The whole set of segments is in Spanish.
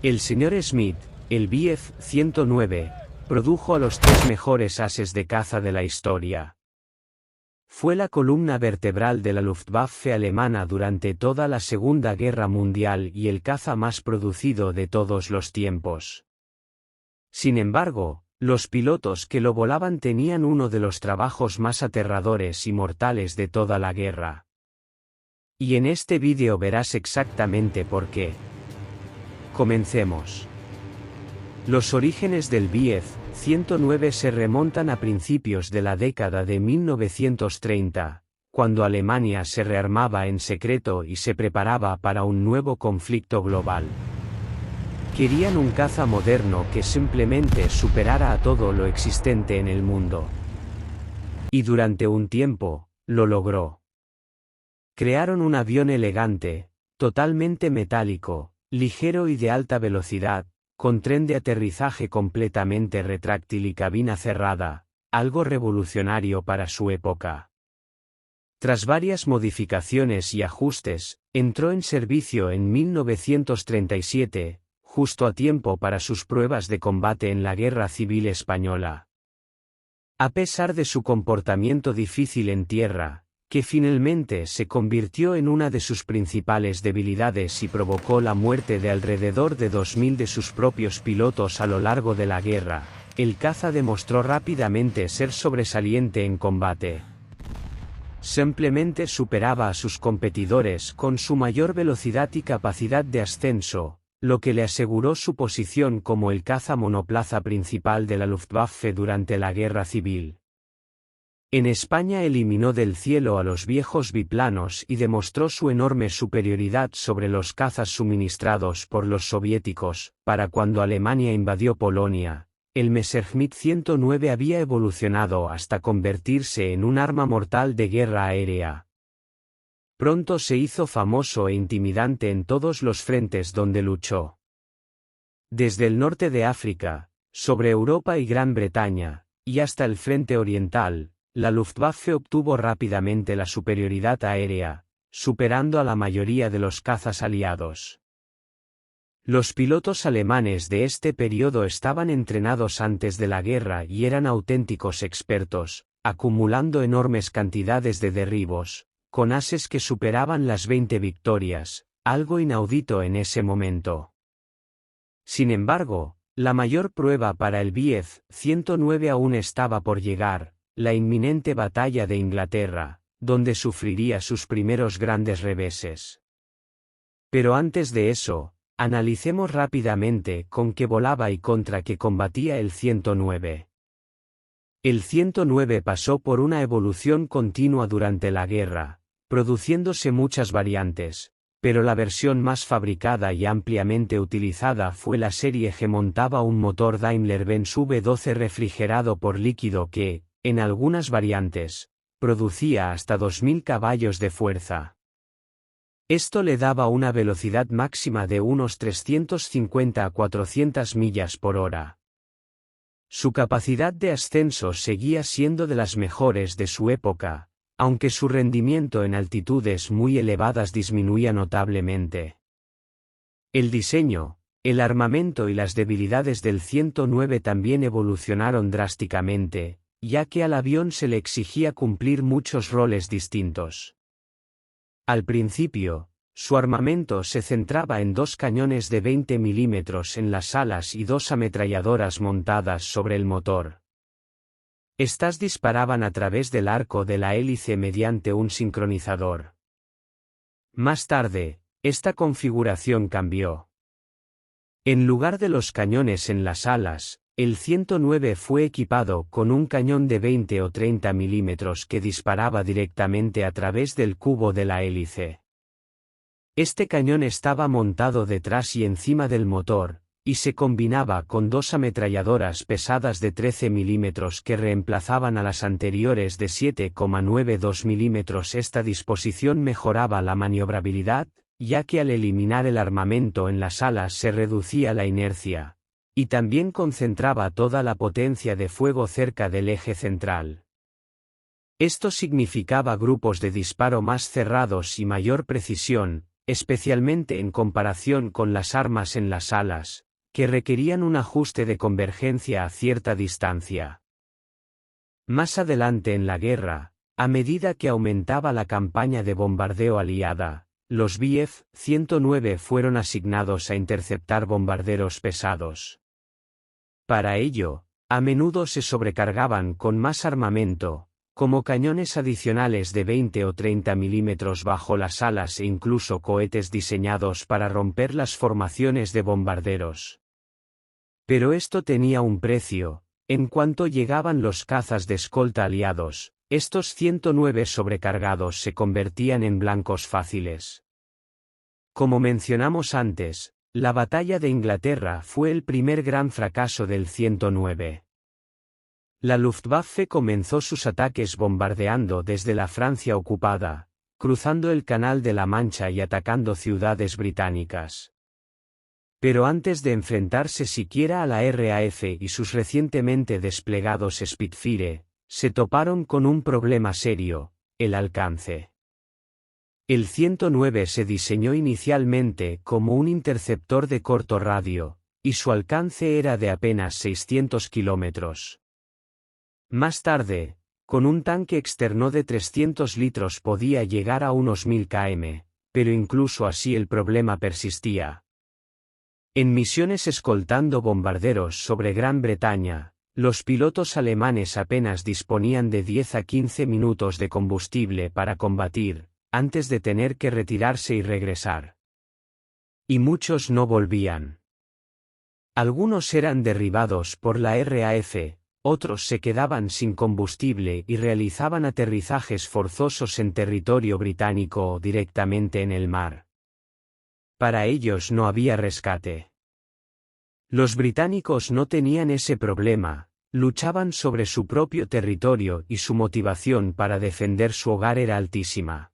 El señor Smith, el Bf-109, produjo a los tres mejores ases de caza de la historia. Fue la columna vertebral de la Luftwaffe alemana durante toda la Segunda Guerra Mundial y el caza más producido de todos los tiempos. Sin embargo, los pilotos que lo volaban tenían uno de los trabajos más aterradores y mortales de toda la guerra. Y en este vídeo verás exactamente por qué. Comencemos. Los orígenes del Bf-109 se remontan a principios de la década de 1930, cuando Alemania se rearmaba en secreto y se preparaba para un nuevo conflicto global. Querían un caza moderno que simplemente superara a todo lo existente en el mundo. Y durante un tiempo, lo logró. Crearon un avión elegante, totalmente metálico, ligero y de alta velocidad, con tren de aterrizaje completamente retráctil y cabina cerrada, algo revolucionario para su época. Tras varias modificaciones y ajustes, entró en servicio en 1937, justo a tiempo para sus pruebas de combate en la Guerra Civil Española. A pesar de su comportamiento difícil en tierra, que finalmente se convirtió en una de sus principales debilidades y provocó la muerte de alrededor de 2000 de sus propios pilotos a lo largo de la guerra, el caza demostró rápidamente ser sobresaliente en combate. Simplemente superaba a sus competidores con su mayor velocidad y capacidad de ascenso, lo que le aseguró su posición como el caza monoplaza principal de la Luftwaffe durante la Guerra Civil. En España eliminó del cielo a los viejos biplanos y demostró su enorme superioridad sobre los cazas suministrados por los soviéticos. Para cuando Alemania invadió Polonia, el Messerschmitt 109 había evolucionado hasta convertirse en un arma mortal de guerra aérea. Pronto se hizo famoso e intimidante en todos los frentes donde luchó. Desde el norte de África, sobre Europa y Gran Bretaña, y hasta el frente oriental, la Luftwaffe obtuvo rápidamente la superioridad aérea, superando a la mayoría de los cazas aliados. Los pilotos alemanes de este periodo estaban entrenados antes de la guerra y eran auténticos expertos, acumulando enormes cantidades de derribos, con ases que superaban las 20 victorias, algo inaudito en ese momento. Sin embargo, la mayor prueba para el Bf-109 aún estaba por llegar, la inminente batalla de Inglaterra, donde sufriría sus primeros grandes reveses. Pero antes de eso, analicemos rápidamente con qué volaba y contra qué combatía el 109. El 109 pasó por una evolución continua durante la guerra, produciéndose muchas variantes, pero la versión más fabricada y ampliamente utilizada fue la serie que montaba un motor Daimler-Benz V12 refrigerado por líquido que, en algunas variantes, producía hasta 2000 caballos de fuerza. Esto le daba una velocidad máxima de unos 350 a 400 millas por hora. Su capacidad de ascenso seguía siendo de las mejores de su época, aunque su rendimiento en altitudes muy elevadas disminuía notablemente. El diseño, el armamento y las debilidades del 109 también evolucionaron drásticamente, ya que al avión se le exigía cumplir muchos roles distintos. Al principio, su armamento se centraba en 2 cañones de 20 milímetros en las alas y 2 ametralladoras montadas sobre el motor. Estas disparaban a través del arco de la hélice mediante un sincronizador. Más tarde, esta configuración cambió. En lugar de los cañones en las alas, el 109 fue equipado con un cañón de 20 o 30 milímetros que disparaba directamente a través del cubo de la hélice. Este cañón estaba montado detrás y encima del motor, y se combinaba con 2 ametralladoras pesadas de 13 milímetros que reemplazaban a las anteriores de 7,92 milímetros. Esta disposición mejoraba la maniobrabilidad, ya que al eliminar el armamento en las alas se reducía la inercia, y también concentraba toda la potencia de fuego cerca del eje central. Esto significaba grupos de disparo más cerrados y mayor precisión, especialmente en comparación con las armas en las alas, que requerían un ajuste de convergencia a cierta distancia. Más adelante en la guerra, a medida que aumentaba la campaña de bombardeo aliada, los Bf-109 fueron asignados a interceptar bombarderos pesados. Para ello, a menudo se sobrecargaban con más armamento, como cañones adicionales de 20 o 30 milímetros bajo las alas e incluso cohetes diseñados para romper las formaciones de bombarderos. Pero esto tenía un precio. En cuanto llegaban los cazas de escolta aliados, estos 109 sobrecargados se convertían en blancos fáciles. Como mencionamos antes, la batalla de Inglaterra fue el primer gran fracaso del 109. La Luftwaffe comenzó sus ataques bombardeando desde la Francia ocupada, cruzando el Canal de la Mancha y atacando ciudades británicas. Pero antes de enfrentarse siquiera a la RAF y sus recientemente desplegados Spitfire, se toparon con un problema serio: el alcance. El 109 se diseñó inicialmente como un interceptor de corto radio, y su alcance era de apenas 600 kilómetros. Más tarde, con un tanque externo de 300 litros podía llegar a unos 1000 km, pero incluso así el problema persistía. En misiones escoltando bombarderos sobre Gran Bretaña, los pilotos alemanes apenas disponían de 10 a 15 minutos de combustible para combatir, antes de tener que retirarse y regresar. Y muchos no volvían. Algunos eran derribados por la RAF, otros se quedaban sin combustible y realizaban aterrizajes forzosos en territorio británico o directamente en el mar. Para ellos no había rescate. Los británicos no tenían ese problema, luchaban sobre su propio territorio y su motivación para defender su hogar era altísima.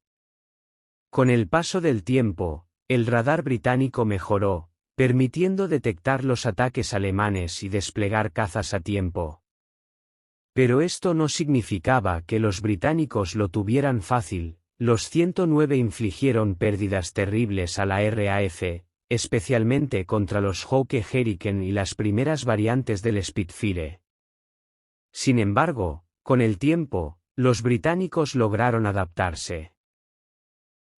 Con el paso del tiempo, el radar británico mejoró, permitiendo detectar los ataques alemanes y desplegar cazas a tiempo. Pero esto no significaba que los británicos lo tuvieran fácil. Los 109 infligieron pérdidas terribles a la RAF, especialmente contra los Hawker Hurricane y las primeras variantes del Spitfire. Sin embargo, con el tiempo, los británicos lograron adaptarse.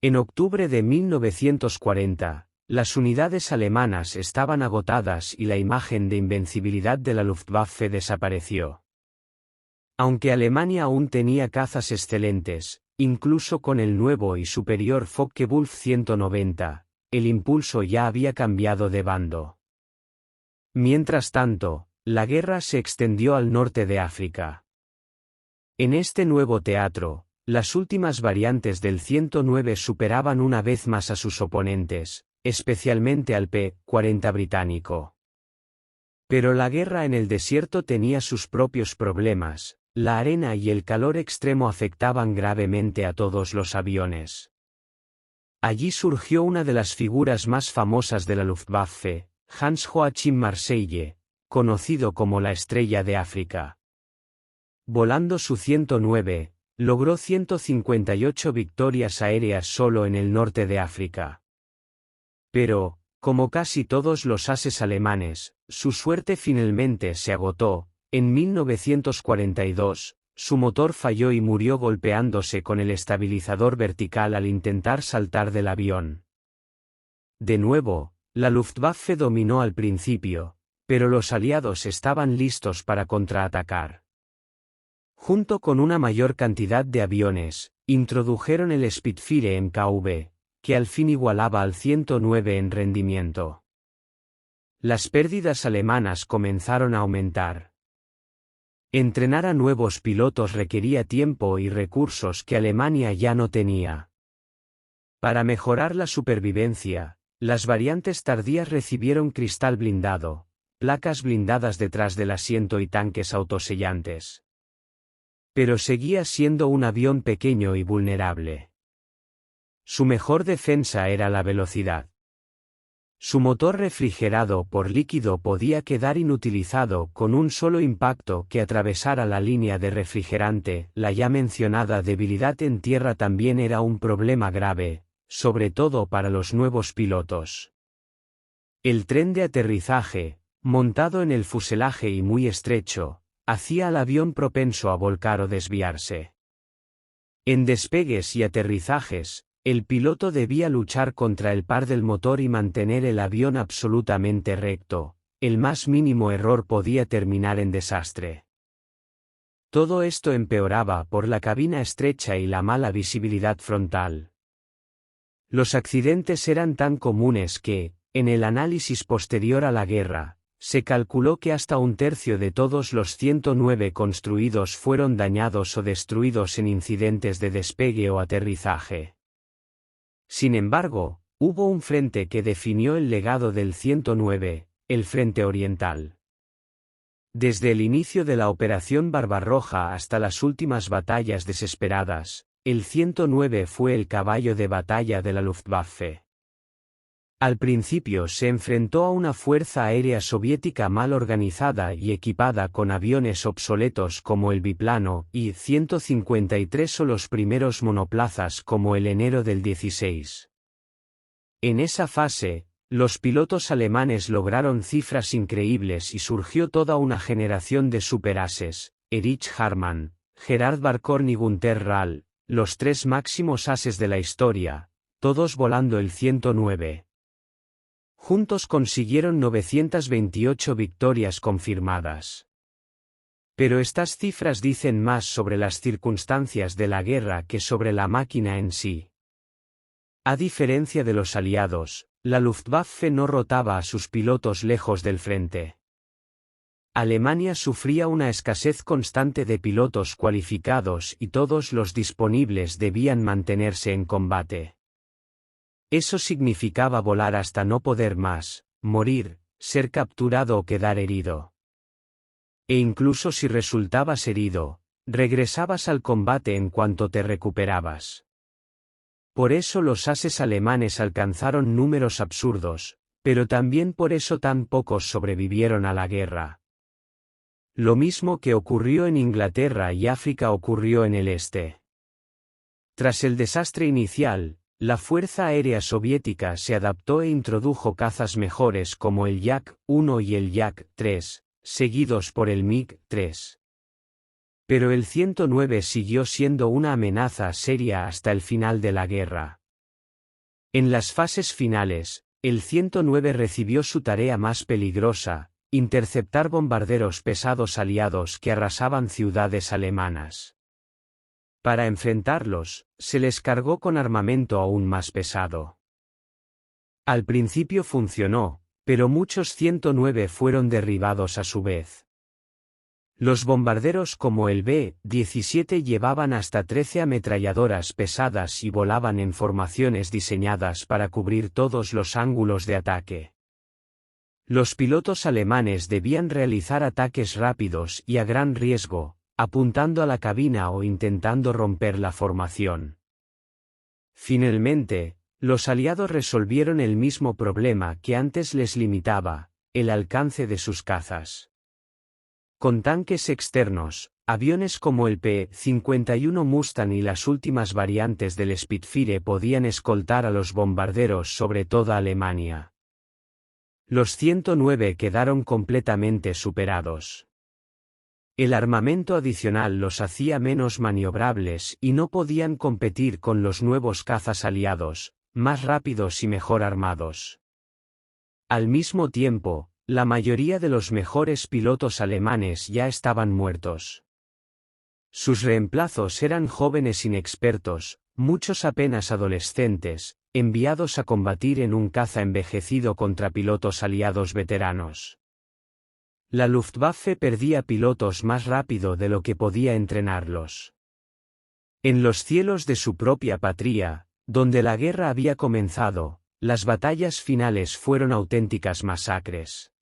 En octubre de 1940, las unidades alemanas estaban agotadas y la imagen de invencibilidad de la Luftwaffe desapareció. Aunque Alemania aún tenía cazas excelentes, incluso con el nuevo y superior Focke-Wulf 190, el impulso ya había cambiado de bando. Mientras tanto, la guerra se extendió al norte de África. En este nuevo teatro, las últimas variantes del 109 superaban una vez más a sus oponentes, especialmente al P-40 británico. Pero la guerra en el desierto tenía sus propios problemas. La arena y el calor extremo afectaban gravemente a todos los aviones. Allí surgió una de las figuras más famosas de la Luftwaffe, Hans-Joachim Marseille, conocido como la Estrella de África. Volando su 109, logró 158 victorias aéreas solo en el norte de África. Pero, como casi todos los ases alemanes, su suerte finalmente se agotó. En 1942, su motor falló y murió golpeándose con el estabilizador vertical al intentar saltar del avión. De nuevo, la Luftwaffe dominó al principio, pero los aliados estaban listos para contraatacar. Junto con una mayor cantidad de aviones, introdujeron el Spitfire MKV, que al fin igualaba al 109 en rendimiento. Las pérdidas alemanas comenzaron a aumentar. Entrenar a nuevos pilotos requería tiempo y recursos que Alemania ya no tenía. Para mejorar la supervivencia, las variantes tardías recibieron cristal blindado, placas blindadas detrás del asiento y tanques autosellantes. Pero seguía siendo un avión pequeño y vulnerable. Su mejor defensa era la velocidad. Su motor refrigerado por líquido podía quedar inutilizado con un solo impacto que atravesara la línea de refrigerante. La ya mencionada debilidad en tierra también era un problema grave. sobre todo para los nuevos pilotos. El tren de aterrizaje, montado en el fuselaje y muy estrecho, hacía al avión propenso a volcar o desviarse. En despegues y aterrizajes, el piloto debía luchar contra el par del motor y mantener el avión absolutamente recto. El más mínimo error podía terminar en desastre. Todo esto empeoraba por la cabina estrecha y la mala visibilidad frontal. Los accidentes eran tan comunes que, en el análisis posterior a la guerra, se calculó que hasta un tercio de todos los 109 construidos fueron dañados o destruidos en incidentes de despegue o aterrizaje. Sin embargo, hubo un frente que definió el legado del 109, el Frente Oriental. Desde el inicio de la Operación Barbarroja hasta las últimas batallas desesperadas, el 109 fue el caballo de batalla de la Luftwaffe. Al principio se enfrentó a una fuerza aérea soviética mal organizada y equipada con aviones obsoletos como el biplano I-153 o los primeros monoplazas como el enero del 16. En esa fase, los pilotos alemanes lograron cifras increíbles y surgió toda una generación de superases: Erich Hartmann, Gerhard Barkhorn y Günter Rall, los tres máximos ases de la historia, todos volando el 109. Juntos consiguieron 928 victorias confirmadas. Pero estas cifras dicen más sobre las circunstancias de la guerra que sobre la máquina en sí. A diferencia de los aliados, la Luftwaffe no rotaba a sus pilotos lejos del frente. Alemania sufría una escasez constante de pilotos cualificados y todos los disponibles debían mantenerse en combate. Eso significaba volar hasta no poder más, morir, ser capturado o quedar herido. E incluso si resultabas herido, regresabas al combate en cuanto te recuperabas. Por eso los ases alemanes alcanzaron números absurdos, pero también por eso tan pocos sobrevivieron a la guerra. Lo mismo que ocurrió en Inglaterra y África ocurrió en el este. Tras el desastre inicial, la Fuerza Aérea Soviética se adaptó e introdujo cazas mejores como el Yak-1 y el Yak-3, seguidos por el MiG-3. Pero el 109 siguió siendo una amenaza seria hasta el final de la guerra. En las fases finales, el 109 recibió su tarea más peligrosa: interceptar bombarderos pesados aliados que arrasaban ciudades alemanas. Para enfrentarlos, se les cargó con armamento aún más pesado. Al principio funcionó, pero muchos 109 fueron derribados a su vez. Los bombarderos como el B-17 llevaban hasta 13 ametralladoras pesadas y volaban en formaciones diseñadas para cubrir todos los ángulos de ataque. Los pilotos alemanes debían realizar ataques rápidos y a gran riesgo, apuntando a la cabina o intentando romper la formación. Finalmente, los aliados resolvieron el mismo problema que antes les limitaba: el alcance de sus cazas. Con tanques externos, aviones como el P-51 Mustang y las últimas variantes del Spitfire podían escoltar a los bombarderos sobre toda Alemania. Los 109 quedaron completamente superados. El armamento adicional los hacía menos maniobrables y no podían competir con los nuevos cazas aliados, más rápidos y mejor armados. Al mismo tiempo, la mayoría de los mejores pilotos alemanes ya estaban muertos. Sus reemplazos eran jóvenes inexpertos, muchos apenas adolescentes, enviados a combatir en un caza envejecido contra pilotos aliados veteranos. La Luftwaffe perdía pilotos más rápido de lo que podía entrenarlos. En los cielos de su propia patria, donde la guerra había comenzado, las batallas finales fueron auténticas masacres.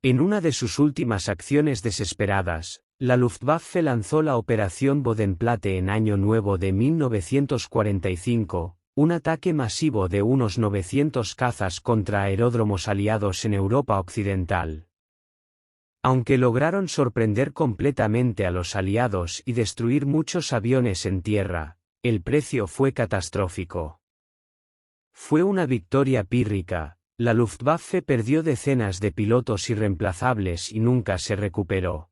En una de sus últimas acciones desesperadas, la Luftwaffe lanzó la Operación Bodenplatte en Año Nuevo de 1945, un ataque masivo de unos 900 cazas contra aeródromos aliados en Europa Occidental. Aunque lograron sorprender completamente a los aliados y destruir muchos aviones en tierra, el precio fue catastrófico. Fue una victoria pírrica, la Luftwaffe perdió decenas de pilotos irreemplazables y nunca se recuperó.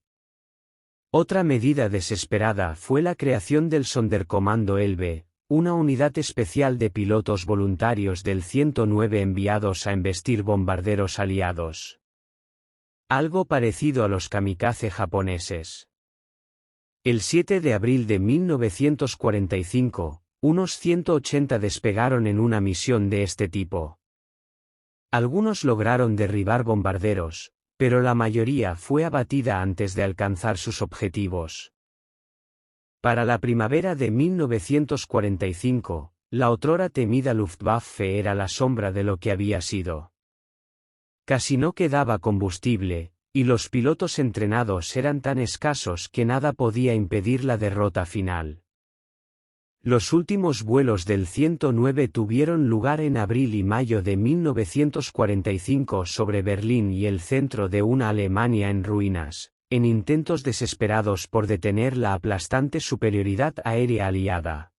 Otra medida desesperada fue la creación del Sonderkommando Elbe, una unidad especial de pilotos voluntarios del 109 enviados a embestir bombarderos aliados. Algo parecido a los kamikaze japoneses. El 7 de abril de 1945, unos 180 despegaron en una misión de este tipo. Algunos lograron derribar bombarderos, pero la mayoría fue abatida antes de alcanzar sus objetivos. Para la primavera de 1945, la otrora temida Luftwaffe era la sombra de lo que había sido. Casi no quedaba combustible, y los pilotos entrenados eran tan escasos que nada podía impedir la derrota final. Los últimos vuelos del 109 tuvieron lugar en abril y mayo de 1945 sobre Berlín y el centro de una Alemania en ruinas, en intentos desesperados por detener la aplastante superioridad aérea aliada.